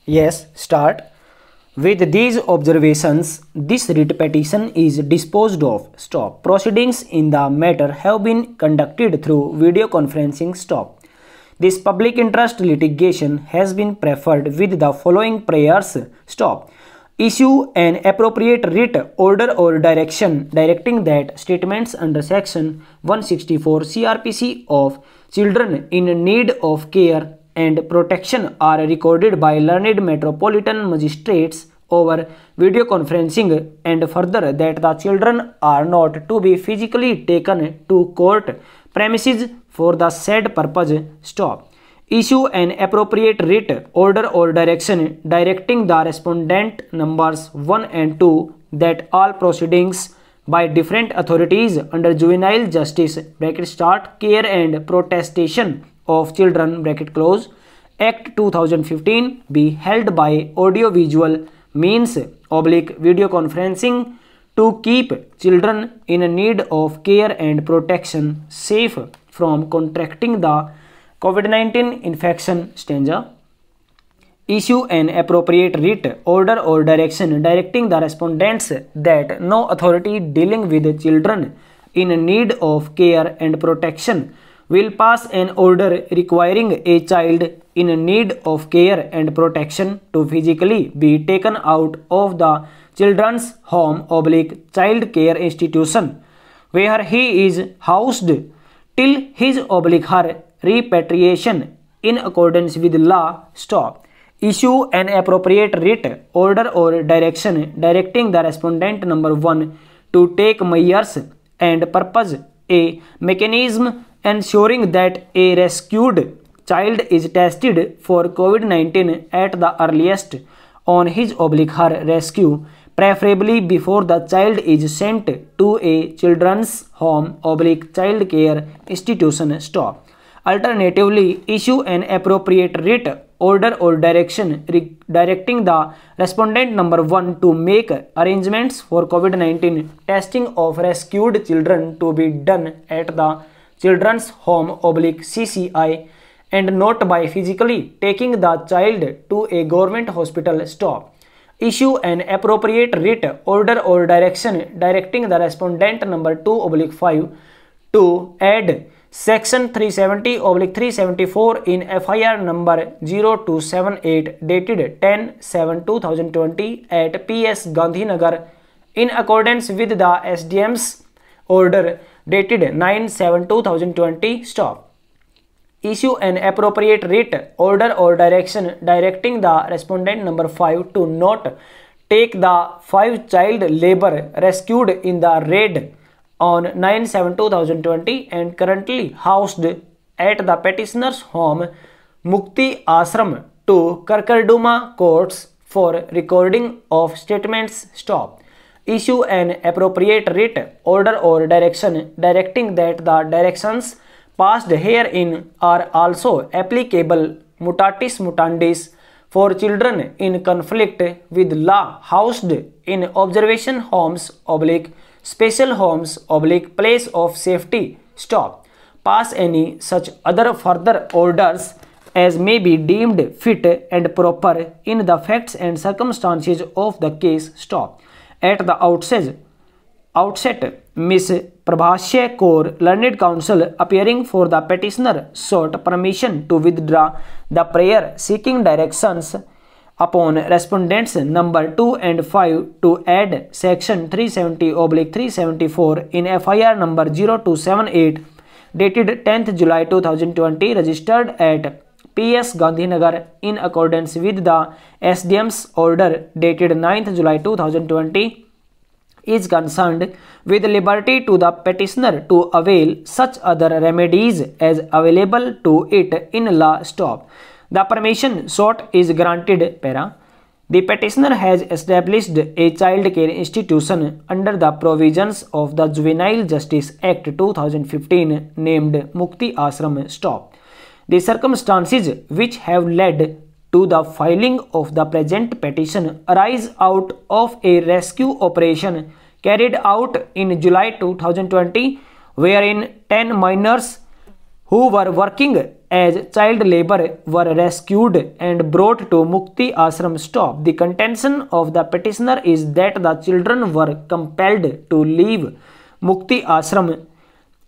Yes, start. With these observations, this writ petition is disposed of. Stop. Proceedings in the matter have been conducted through video conferencing. Stop. This public interest litigation has been preferred with the following prayers. Stop. Issue an appropriate writ, order or direction directing that statements under section 164 CRPC of children in need of care and protection are recorded by learned metropolitan magistrates over video conferencing, and further that the children are not to be physically taken to court premises for the said purpose. Stop. Issue an appropriate writ, order or direction directing the respondent numbers 1 and 2 that all proceedings by different authorities under juvenile justice (care and protestation of children) Act 2015 be held by audiovisual means video conferencing to keep children in need of care and protection safe from contracting the COVID-19 infection. Issue an appropriate writ, order or direction directing the respondents that no authority dealing with children in need of care and protection will pass an order requiring a child in need of care and protection to physically be taken out of the children's home / child care institution where he is housed till his / her repatriation in accordance with law. Stop. Issue an appropriate writ, order or direction directing the respondent number 1 to take measures and purpose a mechanism ensuring that a rescued child is tested for COVID-19 at the earliest on his / her rescue, preferably before the child is sent to a children's home / child care institution. Stop. Alternatively, issue an appropriate writ, order or direction directing the respondent number 1 to make arrangements for COVID-19 testing of rescued children to be done at the children's home / CCI and not by physically taking the child to a government hospital. Stop. Issue an appropriate writ, order or direction directing the respondent number 2 / 5 to add Section 370/374 in FIR number 0278 dated 10/7/2020 at PS Gandhinagar in accordance with the SDM's order dated 9/7/2020. Stop. Issue an appropriate writ, order or direction directing the respondent number 5 to not take the 5 child labor rescued in the raid on 9/7/2020 and currently housed at the petitioner's home Mukti Ashram to Karkarduma courts for recording of statements. Stop. Issue an appropriate writ, order or direction directing that the directions passed herein are also applicable mutatis mutandis for children in conflict with law housed in observation homes / special homes / place of safety. Stop. Pass any such other further orders as may be deemed fit and proper in the facts and circumstances of the case. Stop. At the outset, Miss Prabhashya Kaur, learned counsel appearing for the petitioner, sought permission to withdraw the prayer seeking directions upon respondents number 2 and 5 to add section 370/374 in FIR number 0278 dated 10th July 2020 registered at PS Gandhinagar in accordance with the SDM's order dated 9th July 2020 is concerned with liberty to the petitioner to avail such other remedies as available to it in law. Stop. The permission sought is granted. The petitioner has established a child care institution under the provisions of the Juvenile Justice Act 2015 named Mukti Ashram. Stop. The circumstances which have led to the filing of the present petition arise out of a rescue operation carried out in July 2020 wherein 10 minors who were working as child labor were rescued and brought to Mukti Ashram stop. The contention of the petitioner is that the children were compelled to leave Mukti Ashram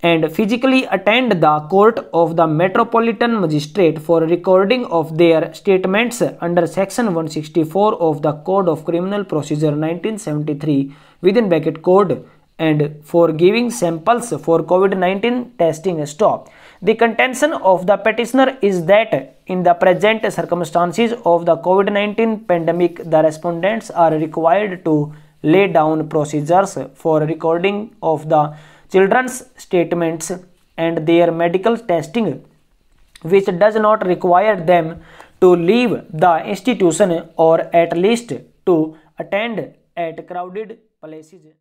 and physically attend the court of the Metropolitan Magistrate for recording of their statements under Section 164 of the Code of Criminal Procedure 1973 within bracket code and for giving samples for COVID-19 testing stop. The contention of the petitioner is that in the present circumstances of the COVID-19 pandemic, the respondents are required to lay down procedures for recording of the children's statements and their medical testing, which does not require them to leave the institution or at least to attend at crowded places.